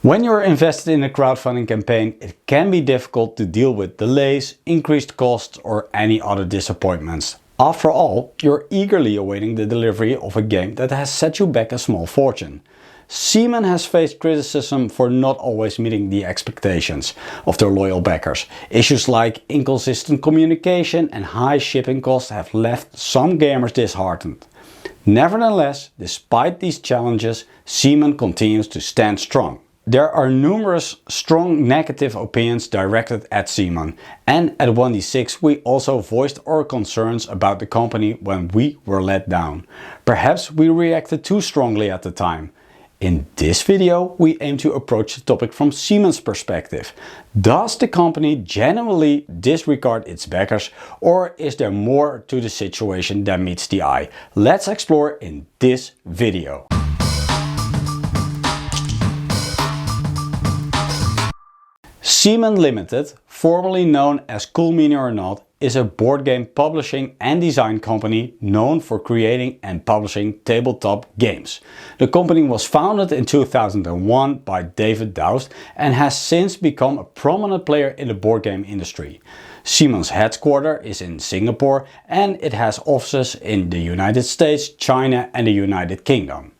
When you're invested in a crowdfunding campaign, it can be difficult to deal with delays, increased costs, or any other disappointments. After all, you're eagerly awaiting the delivery of a game that has set you back a small fortune. CMON has faced criticism for not always meeting the expectations of their loyal backers. Issues like inconsistent communication and high shipping costs have left some gamers disheartened. Nevertheless, despite these challenges, CMON continues to stand strong. There are numerous strong negative opinions directed at CMON, and at 1D6 we also voiced our concerns about the company when we were let down. Perhaps we reacted too strongly at the time. In this video we aim to approach the topic from CMON's perspective. Does the company genuinely disregard its backers, or is there more to the situation than meets the eye? Let's explore in this video. CMON Limited, formerly known as Cool Mini or Not, is a board game publishing and design company known for creating and publishing tabletop games. The company was founded in 2001 by David Doust and has since become a prominent player in the board game industry. CMON's headquarters is in Singapore and it has offices in the United States, China and the United Kingdom.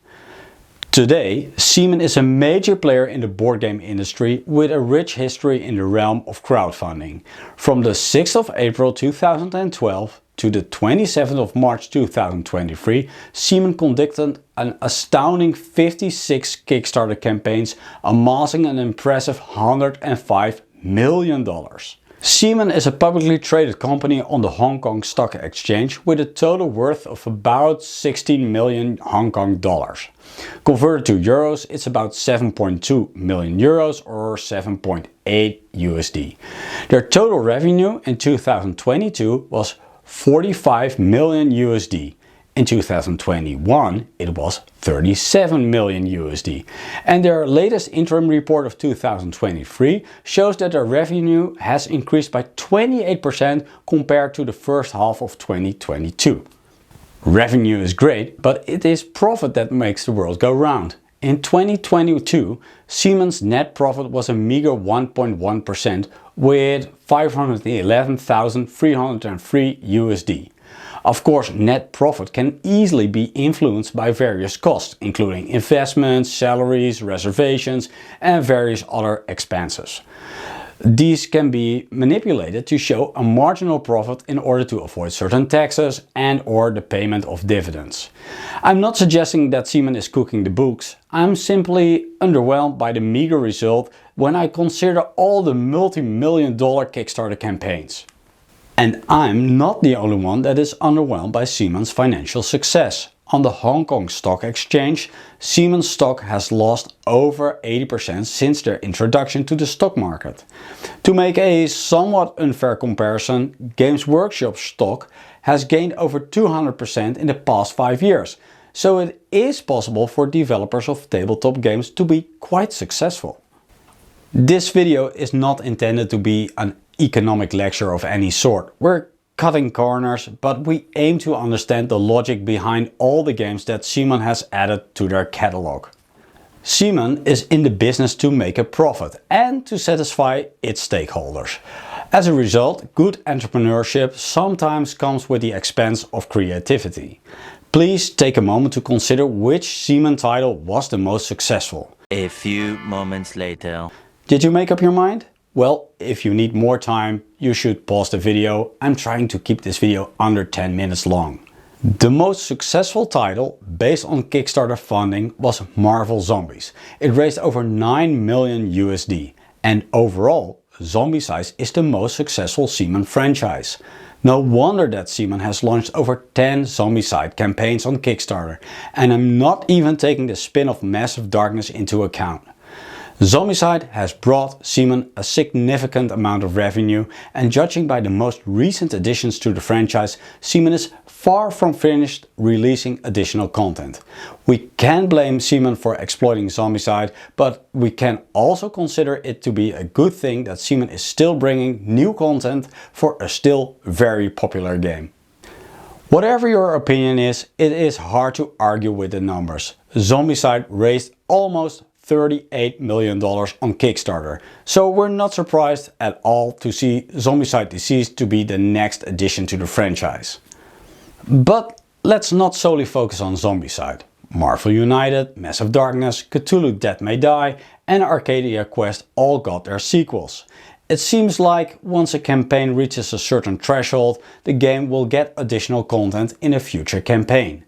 Today, CMON is a major player in the board game industry with a rich history in the realm of crowdfunding. From the 6th of April 2012 to the 27th of March 2023, CMON conducted an astounding 56 Kickstarter campaigns, amassing an impressive $105 million. CMON is a publicly traded company on the Hong Kong Stock Exchange with a total worth of about 16 million Hong Kong dollars. Converted to euros, it's about 7.2 million euros or 7.8 USD. Their total revenue in 2022 was 45 million USD. In 2021 it was 37 million USD. And their latest interim report of 2023 shows that their revenue has increased by 28% compared to the first half of 2022. Revenue is great, but it is profit that makes the world go round. In 2022, CMON's net profit was a meager 1.1% with 511,303 USD. Of course, net profit can easily be influenced by various costs, including investments, salaries, reservations, and various other expenses. These can be manipulated to show a marginal profit in order to avoid certain taxes and/or the payment of dividends. I'm not suggesting that CMON is cooking the books. I'm simply underwhelmed by the meager result when I consider all the multi-million-dollar Kickstarter campaigns. And I'm not the only one that is underwhelmed by CMON's financial success. On the Hong Kong Stock Exchange, CMON stock has lost over 80% since their introduction to the stock market. To make a somewhat unfair comparison, Games Workshop's stock has gained over 200% in the past 5 years. So it is possible for developers of tabletop games to be quite successful. This video is not intended to be an economic lecture of any sort. We're cutting corners, but we aim to understand the logic behind all the games that CMON has added to their catalog. CMON is in the business to make a profit and to satisfy its stakeholders. As a result, good entrepreneurship sometimes comes with the expense of creativity. Please take a moment to consider which CMON title was the most successful. A few moments later. Did you make up your mind? Well, if you need more time, you should pause the video. I'm trying to keep this video under 10 minutes long. The most successful title based on Kickstarter funding was Marvel Zombies. It raised over 9 million USD. And overall, Zombicide is the most successful CMON franchise. No wonder that CMON has launched over 10 Zombicide campaigns on Kickstarter. And I'm not even taking the spin-off Massive Darkness into account. Zombicide has brought CMON a significant amount of revenue, and judging by the most recent additions to the franchise, CMON is far from finished releasing additional content. We can blame CMON for exploiting Zombicide, but we can also consider it to be a good thing that CMON is still bringing new content for a still very popular game. Whatever your opinion is, it is hard to argue with the numbers. Zombicide raised almost $38 million on Kickstarter, so we're not surprised at all to see Zombicide Deceased to be the next addition to the franchise. But let's not solely focus on Zombicide. Marvel United, Massive Darkness, Cthulhu Dead May Die and Arcadia Quest all got their sequels. It seems like once a campaign reaches a certain threshold, the game will get additional content in a future campaign.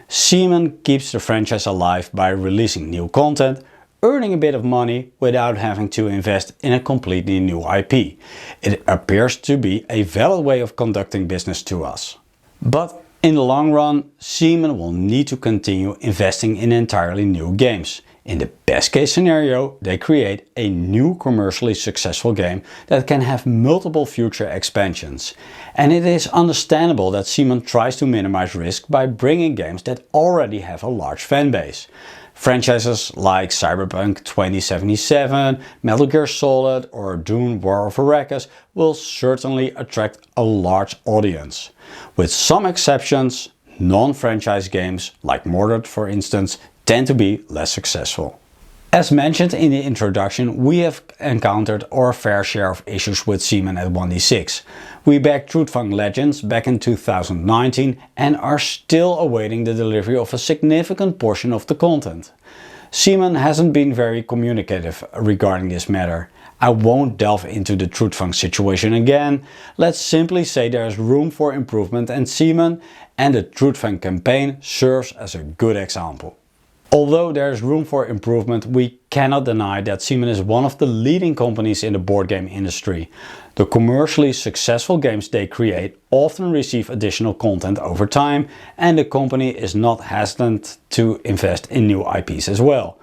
CMON keeps the franchise alive by releasing new content, earning a bit of money without having to invest in a completely new IP. It appears to be a valid way of conducting business to us. But in the long run, CMON will need to continue investing in entirely new games. In the best case scenario, they create a new commercially successful game that can have multiple future expansions. And it is understandable that CMON tries to minimize risk by bringing games that already have a large fanbase. Franchises like Cyberpunk 2077, Metal Gear Solid or Dune War of Arrakis will certainly attract a large audience. With some exceptions, non-franchise games, like Mordred for instance, tend to be less successful. As mentioned in the introduction, we have encountered our fair share of issues with CMON at 1D6. We backed Truthfang Legends back in 2019 and are still awaiting the delivery of a significant portion of the content. CMON hasn't been very communicative regarding this matter. I won't delve into the Truthfang situation again. Let's simply say there is room for improvement in CMON, and the Truthfang campaign serves as a good example. Although there is room for improvement, we cannot deny that CMON is one of the leading companies in the board game industry. The commercially successful games they create often receive additional content over time, and the company is not hesitant to invest in new IPs as well.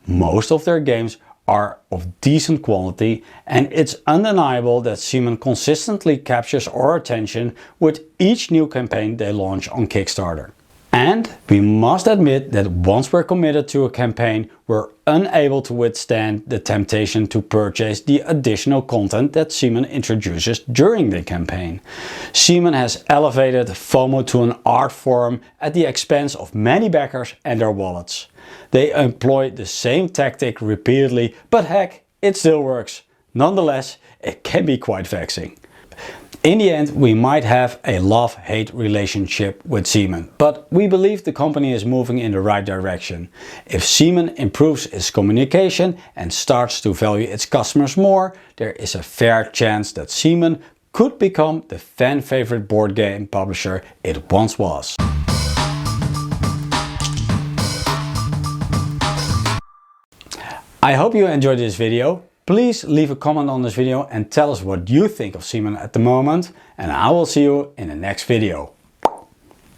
Most of their games are of decent quality, and it's undeniable that CMON consistently captures our attention with each new campaign they launch on Kickstarter. And we must admit that once we're committed to a campaign, we're unable to withstand the temptation to purchase the additional content that CMON introduces during the campaign. CMON has elevated FOMO to an art form at the expense of many backers and their wallets. They employ the same tactic repeatedly, but heck, it still works. Nonetheless, it can be quite vexing. In the end, we might have a love-hate relationship with CMON, but we believe the company is moving in the right direction. If CMON improves its communication and starts to value its customers more, there is a fair chance that CMON could become the fan-favorite board game publisher it once was. I hope you enjoyed this video. Please leave a comment on this video and tell us what you think of CMON at the moment, and I will see you in the next video.